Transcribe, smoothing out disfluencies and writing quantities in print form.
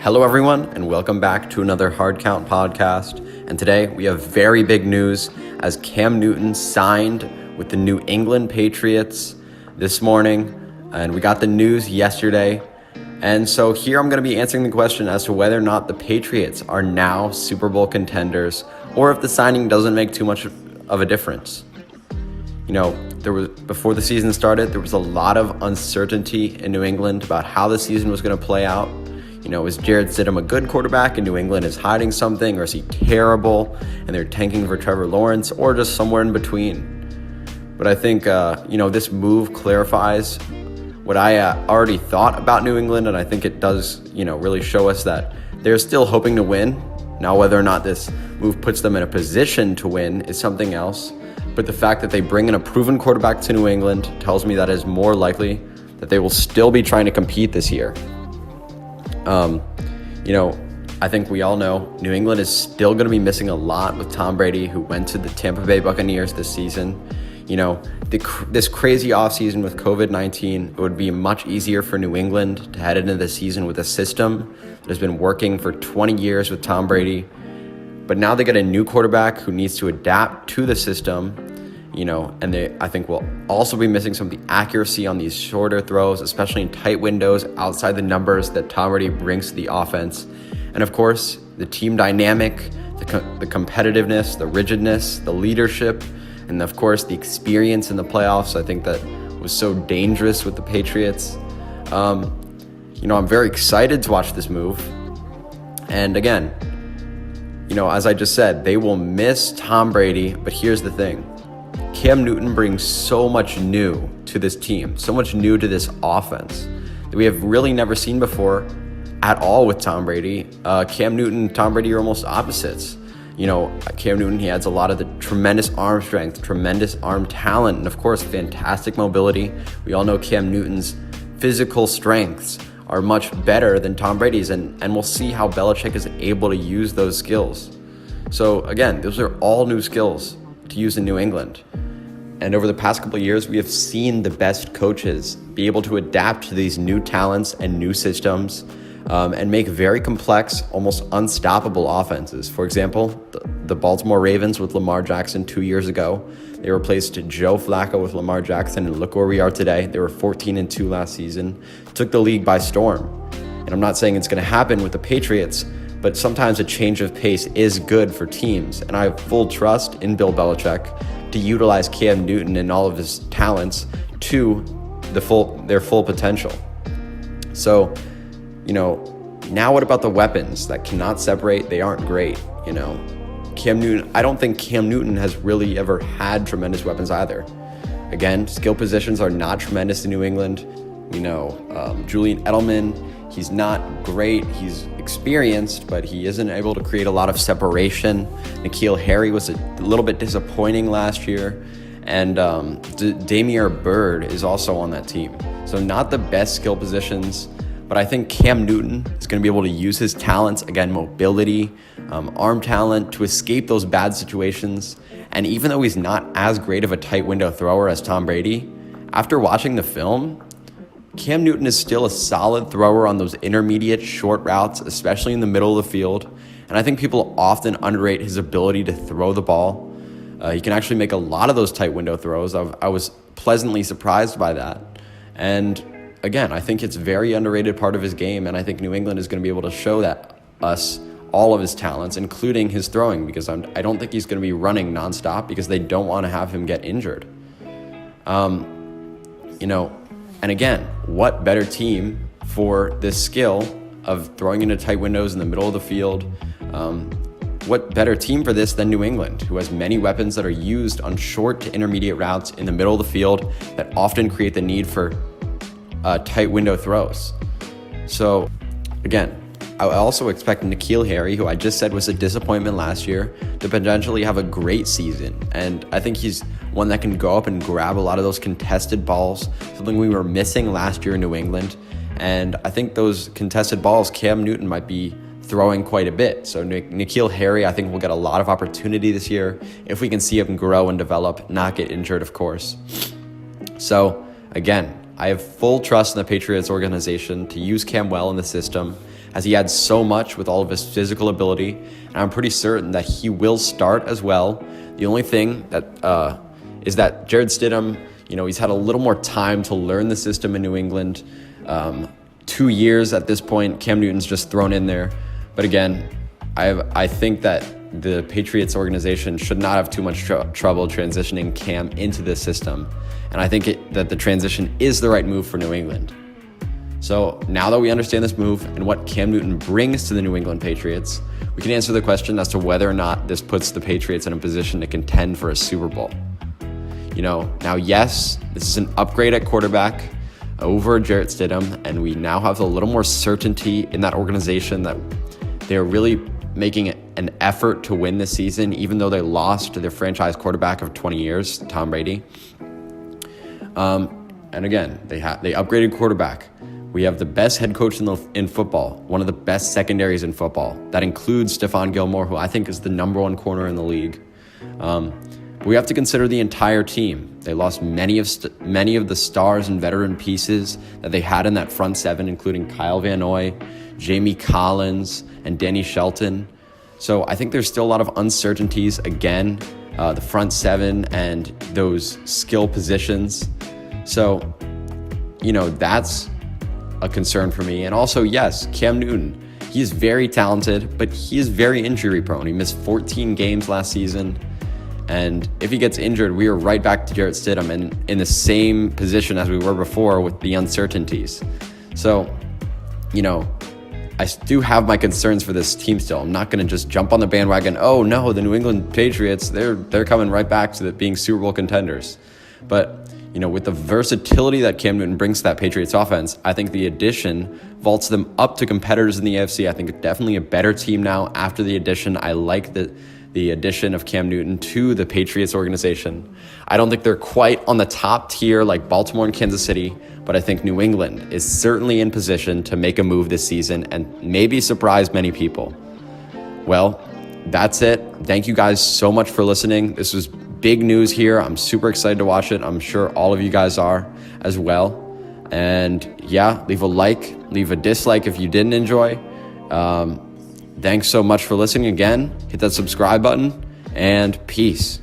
Hello everyone, and welcome back to another Hard Count podcast. And today we have very big news as Cam Newton signed with the New England Patriots this morning, and we got the news yesterday. And so here I'm going to be answering the question as to whether or not the Patriots are now Super Bowl contenders, or if the signing doesn't make too much of a difference. You know, before the season started, there was a lot of uncertainty in New England about how the season was going to play out. You know, is Jarrett Stidham a good quarterback and New England is hiding something, or is he terrible and they're tanking for Trevor Lawrence, or just somewhere in between? But I think, this move clarifies what I already thought about New England, and I think it does, really show us that they're still hoping to win. Now, whether or not this move puts them in a position to win is something else. But the fact that they bring in a proven quarterback to New England tells me that it is more likely that they will still be trying to compete this year. I think we all know New England is still going to be missing a lot with Tom Brady, who went to the Tampa Bay Buccaneers this season. This crazy offseason with COVID-19, it would be much easier for New England to head into the season with a system that has been working for 20 years with Tom Brady. But now they get a new quarterback who needs to adapt to the system, and I think will also be missing some of the accuracy on these shorter throws, especially in tight windows outside the numbers that Tom Brady brings to the offense. And of course, the team dynamic, the competitiveness, the rigidness, the leadership, and of course, the experience in the playoffs. I think that was so dangerous with the Patriots. I'm very excited to watch this move. And again, as I just said, they will miss Tom Brady, but here's the thing. Cam Newton brings so much new to this team, so much new to this offense that we have really never seen before at all with Tom Brady. Cam Newton and Tom Brady are almost opposites. Cam Newton, he adds a lot of the tremendous arm strength, tremendous arm talent, and of course, fantastic mobility. We all know Cam Newton's physical strengths are much better than Tom Brady's, and we'll see how Belichick is able to use those skills. So again, those are all new skills to use in New England. And over the past couple of years, we have seen the best coaches be able to adapt to these new talents and new systems and make very complex, almost unstoppable offenses. For example, the Baltimore Ravens with Lamar Jackson 2 years ago, they replaced Joe Flacco with Lamar Jackson, and look where we are today. They were 14-2 last season, took the league by storm. And I'm not saying it's going to happen with the Patriots, but sometimes a change of pace is good for teams. And I have full trust in Bill Belichick to utilize Cam Newton and all of his talents to their full potential. So, now what about the weapons that cannot separate? They aren't great, Cam Newton, I don't think Cam Newton has really ever had tremendous weapons either. Again, skill positions are not tremendous in New England. Julian Edelman, he's not great. He's experienced, but he isn't able to create a lot of separation. N'Keal Harry was a little bit disappointing last year. And Damiere Byrd is also on that team. So not the best skill positions, but I think Cam Newton is going to be able to use his talents, again, mobility, arm talent, to escape those bad situations. And even though he's not as great of a tight window thrower as Tom Brady, after watching the film, Cam Newton is still a solid thrower on those intermediate short routes, especially in the middle of the field. And I think people often underrate his ability to throw the ball. He can actually make a lot of those tight window throws. I was pleasantly surprised by that. And again, I think it's a very underrated part of his game, and I think New England is going to be able to show us all of his talents, including his throwing, because I don't think he's going to be running nonstop because they don't want to have him get injured. And again, what better team for this skill of throwing into tight windows in the middle of the field? What better team for this than New England, who has many weapons that are used on short to intermediate routes in the middle of the field that often create the need for tight window throws. So again, I also expect N'Keal Harry, who I just said was a disappointment last year, to potentially have a great season. And I think he's one that can go up and grab a lot of those contested balls, something we were missing last year in New England. And I think those contested balls, Cam Newton might be throwing quite a bit. So N'Keal Harry, I think, will get a lot of opportunity this year if we can see him grow and develop, not get injured, of course. So again, I have full trust in the Patriots organization to use Cam well in the system, as he adds so much with all of his physical ability, and I'm pretty certain that he will start as well. The only thing that is that Jarrett Stidham, he's had a little more time to learn the system in New England. 2 years at this point. Cam Newton's just thrown in there. But again, I think that the Patriots organization should not have too much trouble transitioning Cam into this system. And I think that the transition is the right move for New England. So now that we understand this move and what Cam Newton brings to the New England Patriots, we can answer the question as to whether or not this puts the Patriots in a position to contend for a Super Bowl. Now, yes, this is an upgrade at quarterback over Jarrett Stidham, and we now have a little more certainty in that organization that they're really making an effort to win this season, even though they lost to their franchise quarterback of 20 years, Tom Brady. And again, they upgraded quarterback. We have the best head coach in football, one of the best secondaries in football. That includes Stephon Gilmore, who I think is the number one corner in the league. But we have to consider the entire team. They lost many of the stars and veteran pieces that they had in that front seven, including Kyle Van Noy, Jamie Collins, and Danny Shelton. So I think there's still a lot of uncertainties, again, the front seven and those skill positions. So, that's a concern for me. And also, yes, Cam Newton, he is very talented, but he is very injury prone. He missed 14 games last season. And if he gets injured, we are right back to Jarrett Stidham and in the same position as we were before with the uncertainties. So, I do have my concerns for this team still. I'm not going to just jump on the bandwagon. Oh no, the New England Patriots, they're coming right back to being Super Bowl contenders. But, with the versatility that Cam Newton brings to that Patriots offense, I think the addition vaults them up to competitors in the AFC. I think it's definitely a better team now after the addition. I like the addition of Cam Newton to the Patriots organization. I don't think they're quite on the top tier like Baltimore and Kansas City, but I think New England is certainly in position to make a move this season and maybe surprise many people. Well, that's it. Thank you guys so much for listening. This was big news here. I'm super excited to watch it. I'm sure all of you guys are as well. And yeah, leave a like, leave a dislike if you didn't enjoy. Thanks so much for listening again. Hit that subscribe button and peace.